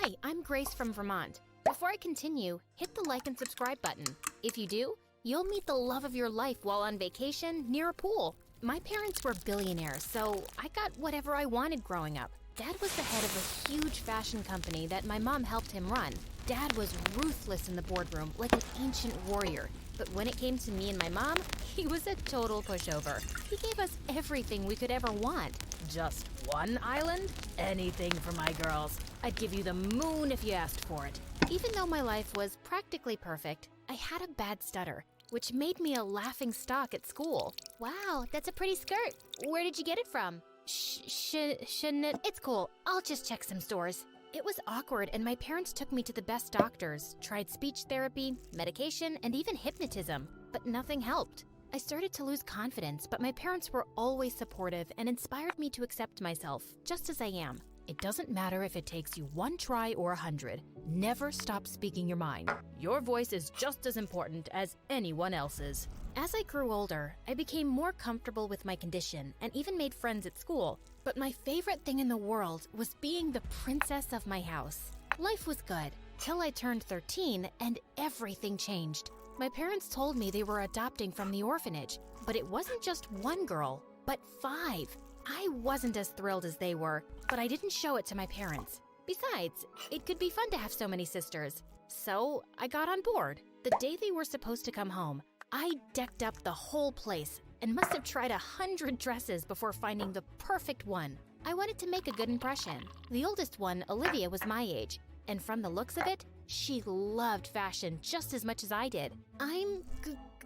Hi, I'm Grace from Vermont. Before I continue, hit the like and subscribe button. If you do, you'll meet the love of your life while on vacation near a pool. My parents were billionaires, so I got whatever I wanted growing up. Dad was the head of a huge fashion company that my mom helped him run. Dad was ruthless in the boardroom, like an ancient warrior. But when it came to me and my mom, he was a total pushover. He gave us everything we could ever want. Just one island? Anything for my girls. I'd give you the moon if you asked for it. Even though my life was practically perfect, I had a bad stutter, which made me a laughing stock at school. Wow, that's a pretty skirt. Where did you get it from? Shouldn't it? It's cool. I'll just check some stores. It was awkward, and my parents took me to the best doctors, tried speech therapy, medication, and even hypnotism, but nothing helped. I started to lose confidence, but my parents were always supportive and inspired me to accept myself, just as I am. It doesn't matter if it takes you 1 try or 100. Never stop speaking your mind. Your voice is just as important as anyone else's. As I grew older, I became more comfortable with my condition and even made friends at school. But my favorite thing in the world was being the princess of my house. Life was good, till I turned 13 and everything changed. My parents told me they were adopting from the orphanage, but it wasn't just one girl, but 5. I wasn't as thrilled as they were, but I didn't show it to my parents. Besides, it could be fun to have so many sisters. So I got on board. The day they were supposed to come home, I decked up the whole place and must have tried 100 dresses before finding the perfect one. I wanted to make a good impression. The oldest one, Olivia, was my age, and from the looks of it, she loved fashion just as much as I did. I'm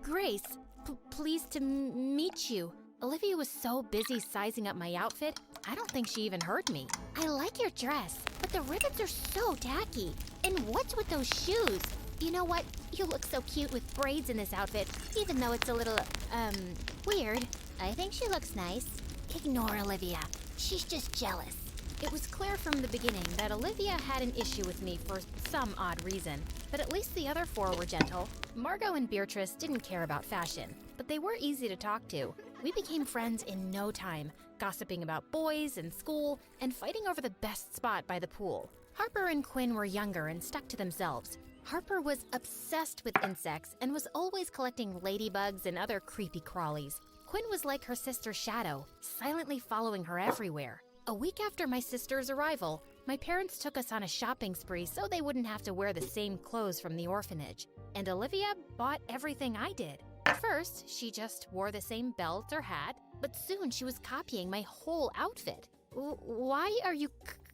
Grace. Pleased to meet you. Olivia was so busy sizing up my outfit, I don't think she even heard me. I like your dress, but the ribbons are so tacky. And what's with those shoes? You know what? You look so cute with braids in this outfit, even though it's a little, weird. I think she looks nice. Ignore Olivia. She's just jealous. It was clear from the beginning that Olivia had an issue with me for some odd reason, but at least the other 4 were gentle. Margot and Beatrice didn't care about fashion, but they were easy to talk to. We became friends in no time, gossiping about boys and school, and fighting over the best spot by the pool. Harper and Quinn were younger and stuck to themselves. Harper was obsessed with insects and was always collecting ladybugs and other creepy crawlies. Quinn was like her sister's shadow, silently following her everywhere. A week after my sister's arrival, my parents took us on a shopping spree so they wouldn't have to wear the same clothes from the orphanage. And Olivia bought everything I did. At first, she just wore the same belt or hat, but soon she was copying my whole outfit. Why are you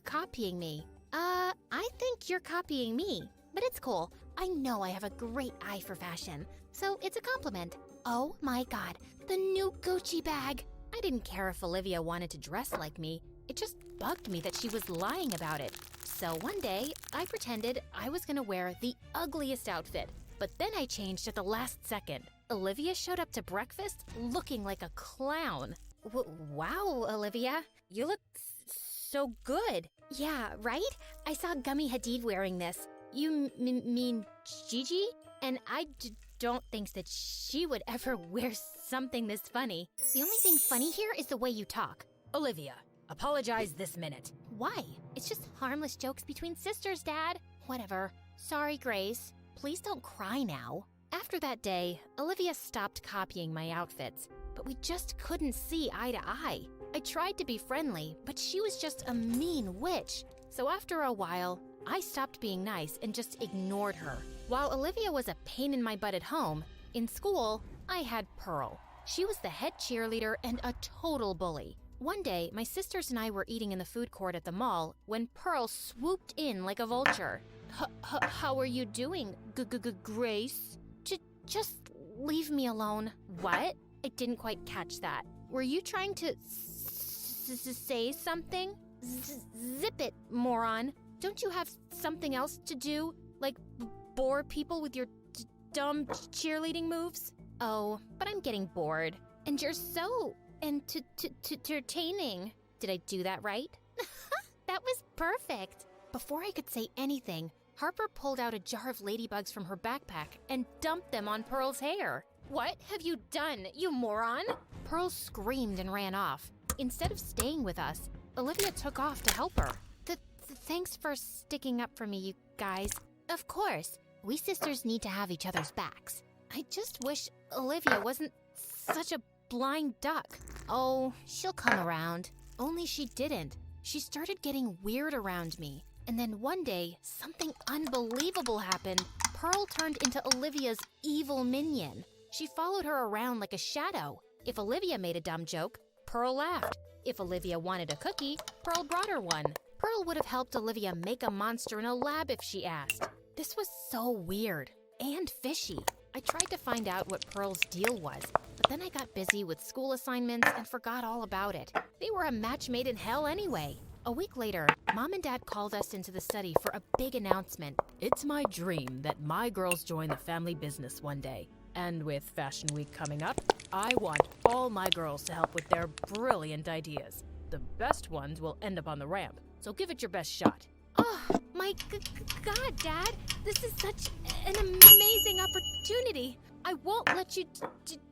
copying me? I think you're copying me. But it's cool. I know I have a great eye for fashion, so it's a compliment. Oh my god, the new Gucci bag! I didn't care if Olivia wanted to dress like me. It just bugged me that she was lying about it. So one day, I pretended I was gonna wear the ugliest outfit, but then I changed at the last second. Olivia showed up to breakfast looking like a clown. Wow, Olivia, you look so good. Yeah, right? I saw Gummy Hadid wearing this. You mean Gigi? And I don't think that she would ever wear something this funny. The only thing funny here is the way you talk. Olivia, apologize this minute. Why? It's just harmless jokes between sisters, Dad. Whatever. Sorry, Grace. Please don't cry now. After that day, Olivia stopped copying my outfits, but we just couldn't see eye to eye. I tried to be friendly, but she was just a mean witch. So after a while, I stopped being nice and just ignored her. While Olivia was a pain in my butt at home, in school, I had Pearl. She was the head cheerleader and a total bully. One day, my sisters and I were eating in the food court at the mall when Pearl swooped in like a vulture. How are you doing, Grace? Just leave me alone. What? I didn't quite catch that. Were you trying to say something? Zip it, moron. Don't you have something else to do? Like bore people with your dumb cheerleading moves? Oh, but I'm getting bored. And you're so entertaining. Did I do that right? That was perfect. Before I could say anything, Harper pulled out a jar of ladybugs from her backpack and dumped them on Pearl's hair. What have you done, you moron? Pearl screamed and ran off. Instead of staying with us, Olivia took off to help her. Thanks for sticking up for me, you guys. Of course, we sisters need to have each other's backs. I just wish Olivia wasn't such a blind duck. Oh, she'll come around. Only she didn't. She started getting weird around me. And then one day, something unbelievable happened. Pearl turned into Olivia's evil minion. She followed her around like a shadow. If Olivia made a dumb joke, Pearl laughed. If Olivia wanted a cookie, Pearl brought her one. Pearl would have helped Olivia make a monster in a lab if she asked. This was so weird and fishy. I tried to find out what Pearl's deal was, but then I got busy with school assignments and forgot all about it. They were a match made in hell anyway. A week later, Mom and Dad called us into the study for a big announcement. It's my dream that my girls join the family business one day. And with Fashion Week coming up, I want all my girls to help with their brilliant ideas. The best ones will end up on the ramp, so give it your best shot. Oh, my God, Dad. This is such an amazing opportunity. I won't let you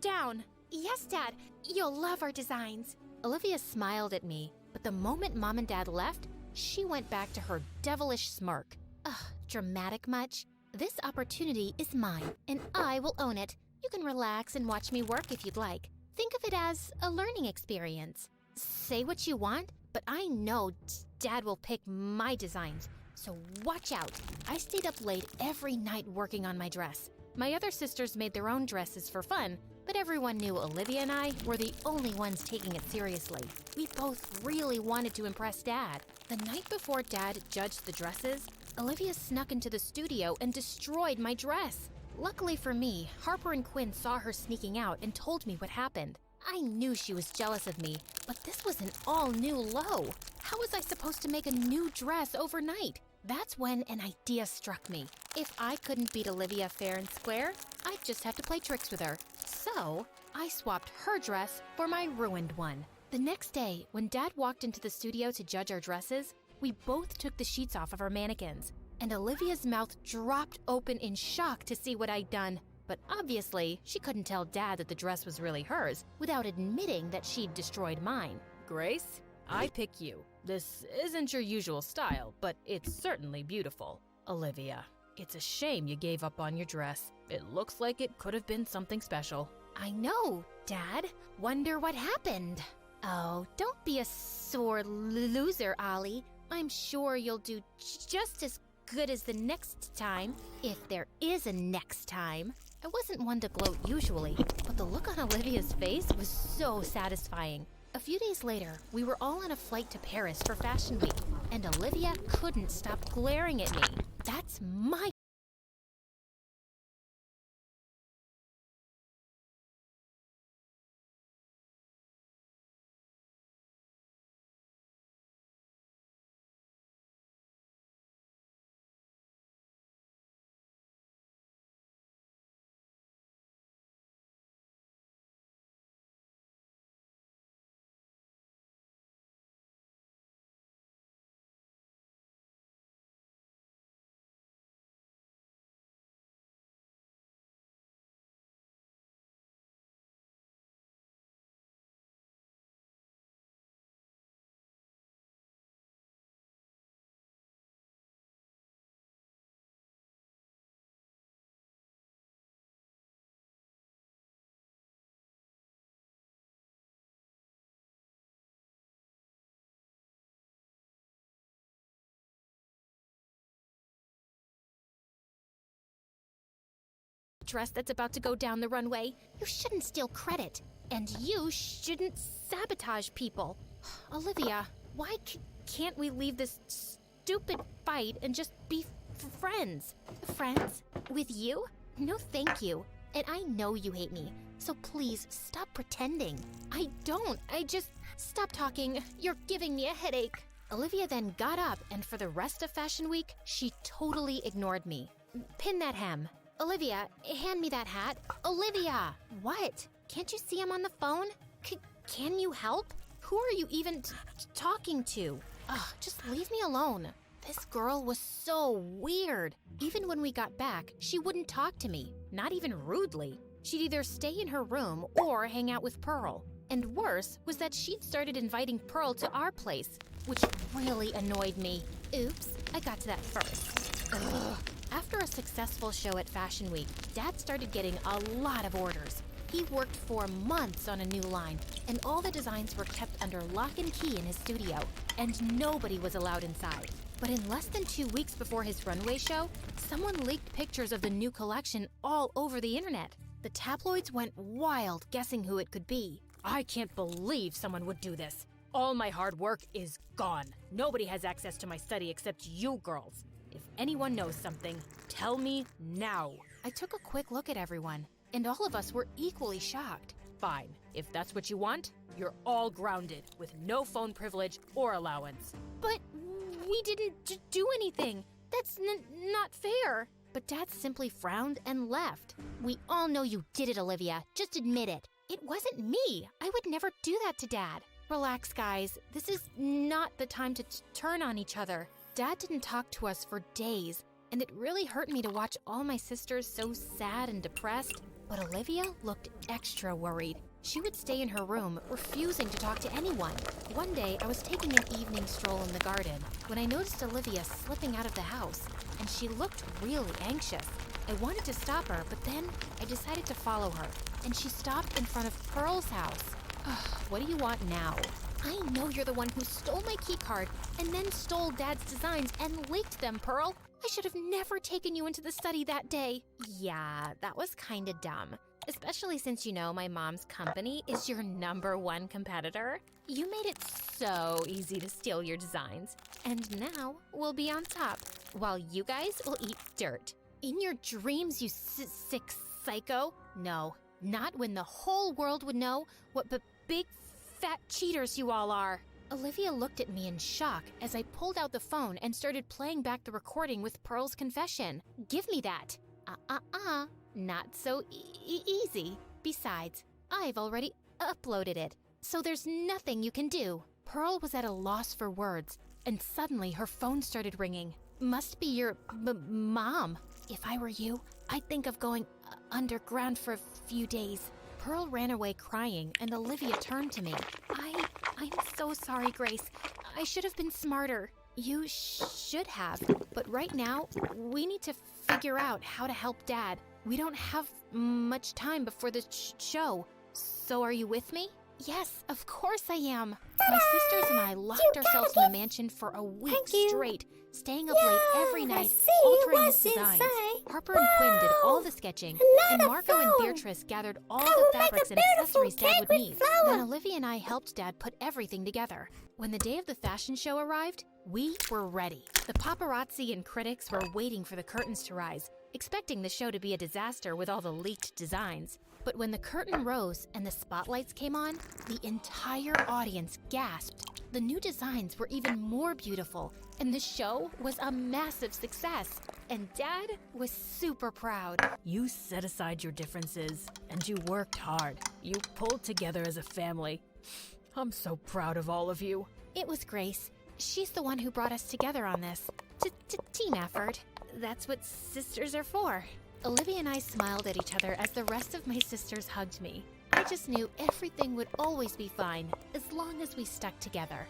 down. Yes, Dad. You'll love our designs. Olivia smiled at me, but the moment Mom and Dad left, she went back to her devilish smirk. Ugh, dramatic much? This opportunity is mine, and I will own it. You can relax and watch me work if you'd like. Think of it as a learning experience. Say what you want, but I know Dad will pick my designs, so watch out. I stayed up late every night working on my dress. My other sisters made their own dresses for fun, but everyone knew Olivia and I were the only ones taking it seriously. We both really wanted to impress Dad. The night before Dad judged the dresses, Olivia snuck into the studio and destroyed my dress. Luckily for me, Harper and Quinn saw her sneaking out and told me what happened. I knew she was jealous of me, but this was an all-new low. How was I supposed to make a new dress overnight? That's when an idea struck me. If I couldn't beat Olivia fair and square, I'd just have to play tricks with her. So, I swapped her dress for my ruined one. The next day, when Dad walked into the studio to judge our dresses, we both took the sheets off of our mannequins, and Olivia's mouth dropped open in shock to see what I'd done. But obviously, she couldn't tell Dad that the dress was really hers without admitting that she'd destroyed mine. Grace, I pick you. This isn't your usual style, but it's certainly beautiful. Olivia, it's a shame you gave up on your dress. It looks like it could have been something special. I know, Dad. Wonder what happened. Oh, don't be a sore loser, Ollie. I'm sure you'll do just as good as the next time, if there is a next time. I wasn't one to gloat usually, but the look on Olivia's face was so satisfying. A few days later, we were all on a flight to Paris for Fashion Week, and Olivia couldn't stop glaring at me. That's my dress that's about to go down the runway. You shouldn't steal credit, and you shouldn't sabotage people. Olivia, why can't we leave this stupid fight and just be friends? Friends? With you? No thank you. And I know you hate me, so please stop pretending. I don't. I just... Stop talking. You're giving me a headache. Olivia then got up, and for the rest of Fashion Week, she totally ignored me. Pin that hem. Olivia, hand me that hat. Olivia! What? Can't you see I'm on the phone? Can you help? Who are you even talking to? Ugh, just leave me alone. This girl was so weird. Even when we got back, she wouldn't talk to me, not even rudely. She'd either stay in her room or hang out with Pearl. And worse was that she'd started inviting Pearl to our place, which really annoyed me. Oops, I got to that first. Ugh. After a successful show at Fashion Week, Dad started getting a lot of orders. He worked for months on a new line, and all the designs were kept under lock and key in his studio, and nobody was allowed inside. But in less than 2 weeks before his runway show, someone leaked pictures of the new collection all over the internet. The tabloids went wild guessing who it could be. I can't believe someone would do this. All my hard work is gone. Nobody has access to my study except you girls. If anyone knows something, tell me now. I took a quick look at everyone, and all of us were equally shocked. Fine. If that's what you want, you're all grounded with no phone privilege or allowance. But we didn't do anything. That's not fair. But Dad simply frowned and left. We all know you did it, Olivia. Just admit it. It wasn't me. I would never do that to Dad. Relax, guys. This is not the time to turn on each other. Dad didn't talk to us for days, and it really hurt me to watch all my sisters so sad and depressed. But Olivia looked extra worried. She would stay in her room, refusing to talk to anyone. One day, I was taking an evening stroll in the garden when I noticed Olivia slipping out of the house, and she looked really anxious. I wanted to stop her, but then I decided to follow her, and she stopped in front of Pearl's house. What do you want now? I know you're the one who stole my keycard and then stole Dad's designs and leaked them, Pearl. I should have never taken you into the study that day. Yeah, that was kinda dumb. Especially since you know my mom's company is your #1 competitor. You made it so easy to steal your designs. And now we'll be on top, while you guys will eat dirt. In your dreams, you sick psycho. No, not when the whole world would know what big fat cheaters you all are. Olivia looked at me in shock as I pulled out the phone and started playing back the recording with Pearl's confession. Give me that. Not so easy. Besides, I've already uploaded it, so there's nothing you can do. Pearl was at a loss for words, and suddenly her phone started ringing. Must be your mom. If I were you, I'd think of going underground for a few days. Pearl ran away crying, and Olivia turned to me. I'm so sorry, Grace. I should have been smarter. You should have. But right now, we need to figure out how to help Dad. We don't have much time before the show. So are you with me? Yes, of course I am. My sisters and I locked ourselves in the mansion for a week straight, staying up late every night, altering his designs. Harper and Quinn did all the sketching, and Marco and Beatrice gathered all the fabrics and accessories Dad would need. Then Olivia and I helped Dad put everything together. When the day of the fashion show arrived, we were ready. The paparazzi and critics were waiting for the curtains to rise, expecting the show to be a disaster with all the leaked designs. But when the curtain rose and the spotlights came on, the entire audience gasped. The new designs were even more beautiful, and the show was a massive success. And Dad was super proud. You set aside your differences, and you worked hard. You pulled together as a family. I'm so proud of all of you. It was Grace. She's the one who brought us together on this. Team effort. That's what sisters are for. Olivia and I smiled at each other as the rest of my sisters hugged me. I just knew everything would always be fine, as long as we stuck together.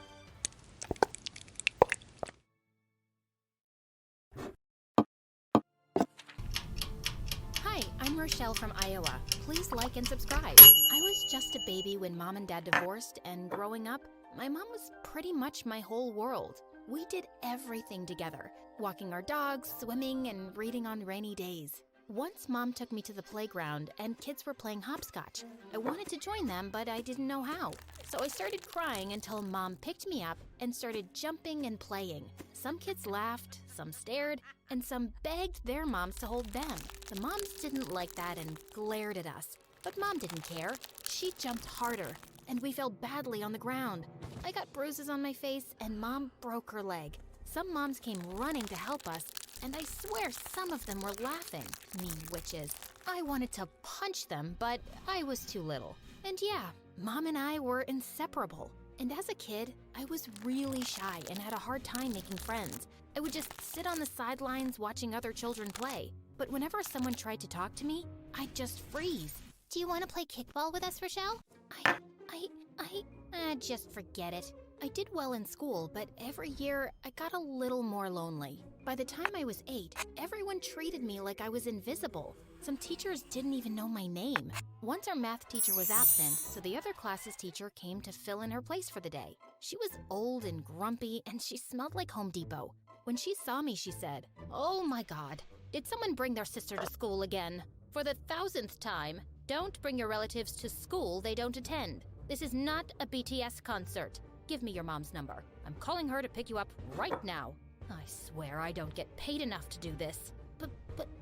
Hi, I'm Rochelle from Iowa. Please like and subscribe. I was just a baby when Mom and Dad divorced, and growing up, my mom was pretty much my whole world. We did everything together, walking our dogs, swimming, and reading on rainy days. Once Mom took me to the playground and kids were playing hopscotch. I wanted to join them, but I didn't know how. So I started crying until Mom picked me up and started jumping and playing. Some kids laughed, some stared, and some begged their moms to hold them. The moms didn't like that and glared at us. But Mom didn't care. She jumped harder, and we fell badly on the ground. I got bruises on my face, and Mom broke her leg. Some moms came running to help us, and I swear some of them were laughing. Mean witches. I wanted to punch them, but I was too little. And yeah, Mom and I were inseparable. And as a kid, I was really shy and had a hard time making friends. I would just sit on the sidelines watching other children play. But whenever someone tried to talk to me, I'd just freeze. Do you want to play kickball with us, Rochelle? I Just forget it. I did well in school, but every year I got a little more lonely. By the time I was 8, everyone treated me like I was invisible. Some teachers didn't even know my name. Once our math teacher was absent, so the other class's teacher came to fill in her place for the day. She was old and grumpy, and she smelled like Home Depot. When she saw me, she said, "Oh my God, did someone bring their sister to school again? For the 1000th time, don't bring your relatives to school they don't attend. This is not a BTS concert. Give me your mom's number. I'm calling her to pick you up right now." I swear I don't get paid enough to do this. But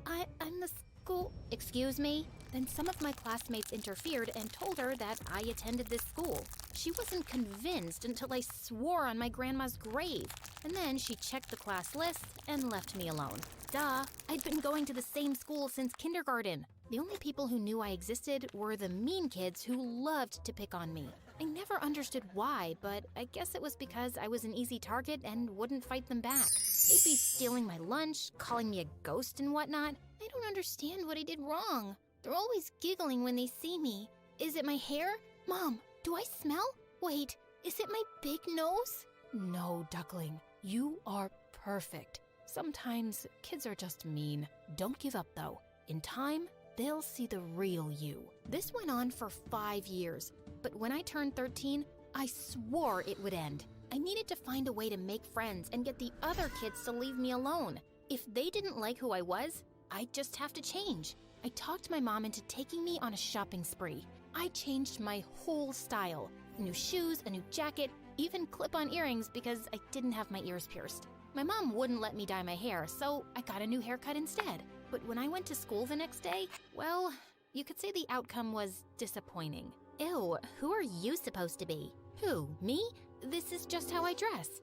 I'm the school... Excuse me? Then some of my classmates interfered and told her that I attended this school. She wasn't convinced until I swore on my grandma's grave. And then she checked the class list and left me alone. Duh, I'd been going to the same school since kindergarten. The only people who knew I existed were the mean kids who loved to pick on me. I never understood why, but I guess it was because I was an easy target and wouldn't fight them back. They'd be stealing my lunch, calling me a ghost and whatnot. I don't understand what I did wrong. They're always giggling when they see me. Is it my hair? Mom, do I smell? Wait, is it my big nose? No, duckling, you are perfect. Sometimes kids are just mean. Don't give up, though. In time, they'll see the real you. This went on for 5 years, but when I turned 13, I swore it would end. I needed to find a way to make friends and get the other kids to leave me alone. If they didn't like who I was, I'd just have to change. I talked my mom into taking me on a shopping spree. I changed my whole style. New shoes, a new jacket, even clip-on earrings because I didn't have my ears pierced. My mom wouldn't let me dye my hair, so I got a new haircut instead. But when I went to school the next day, well, you could say the outcome was disappointing. Ew, who are you supposed to be? Who, me? This is just how I dress.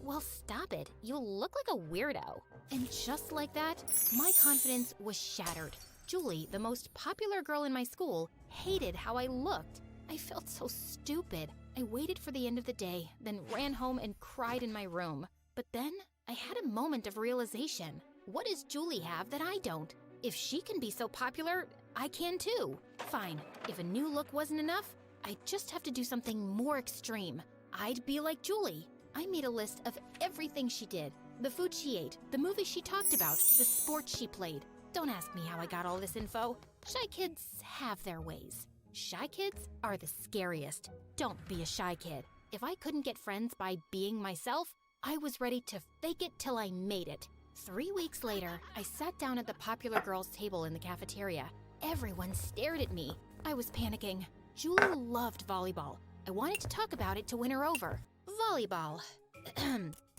Well, stop it. You look like a weirdo. And just like that, my confidence was shattered. Julie, the most popular girl in my school, hated how I looked. I felt so stupid. I waited for the end of the day, then ran home and cried in my room. But then I had a moment of realization. What does Julie have that I don't? If she can be so popular, I can too. Fine, if a new look wasn't enough, I'd just have to do something more extreme. I'd be like Julie. I made a list of everything she did. The food she ate, the movies she talked about, the sports she played. Don't ask me how I got all this info. Shy kids have their ways. Shy kids are the scariest. Don't be a shy kid. If I couldn't get friends by being myself, I was ready to fake it till I made it. 3 weeks later, I sat down at the popular girls' table in the cafeteria. Everyone stared at me. I was panicking. Julie loved volleyball. I wanted to talk about it to win her over. Volleyball.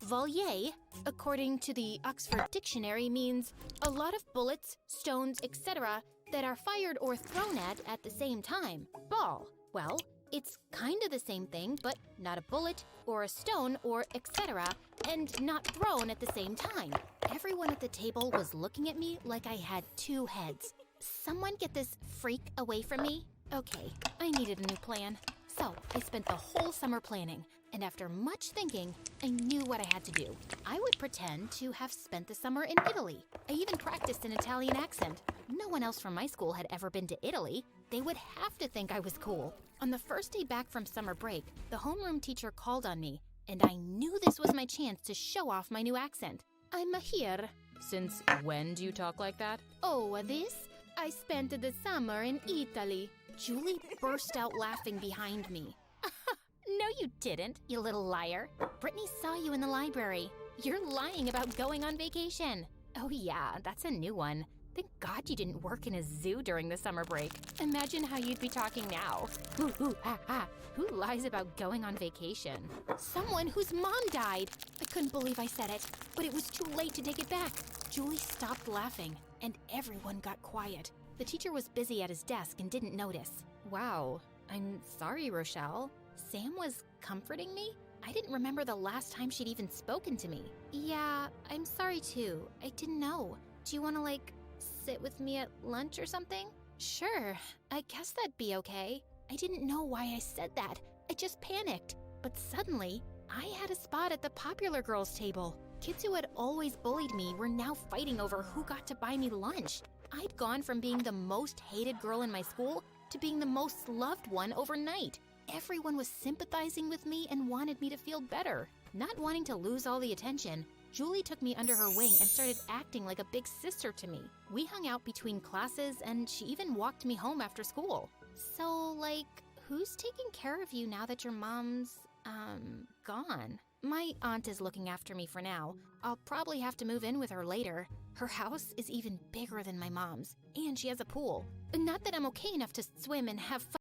Volley, according to the Oxford Dictionary, means a lot of bullets, stones, etc. that are fired or thrown at the same time. Ball. Well, it's kind of the same thing, but not a bullet or a stone or etc. and not thrown at the same time. Everyone at the table was looking at me like I had 2 heads. Someone get this freak away from me? Okay, I needed a new plan. So I spent the whole summer planning, and after much thinking, I knew what I had to do. I would pretend to have spent the summer in Italy. I even practiced an Italian accent. No one else from my school had ever been to Italy. They would have to think I was cool. On the first day back from summer break, the homeroom teacher called on me, and I knew this was my chance to show off my new accent. I'm here. Since when do you talk like that? Oh, this? I spent the summer in Italy. Julie burst out laughing behind me. No, you didn't, you little liar. Brittany saw you in the library. You're lying about going on vacation. Oh yeah, that's a new one. Thank God you didn't work in a zoo during the summer break. Imagine how you'd be talking now. Who lies about going on vacation? Someone whose mom died. I couldn't believe I said it, but it was too late to take it back. Julie stopped laughing, and everyone got quiet. The teacher was busy at his desk and didn't notice. Wow, I'm sorry, Rochelle. Sam was comforting me? I didn't remember the last time she'd even spoken to me. Yeah, I'm sorry too. I didn't know. Do you want to, sit with me at lunch or something? Sure, I guess that'd be okay. I didn't know why I said that. I just panicked. But suddenly, I had a spot at the popular girls' table. Kids who had always bullied me were now fighting over who got to buy me lunch. I'd gone from being the most hated girl in my school to being the most loved one overnight. everyone was sympathizing with me and wanted me to feel better. Not wanting to lose all the attention, Julie took me under her wing and started acting like a big sister to me. We hung out between classes and she even walked me home after school. So, like, who's taking care of you now that your mom's, gone? My aunt is looking after me for now. I'll probably have to move in with her later. Her house is even bigger than my mom's, and she has a pool. Not that I'm okay enough to swim and have fun.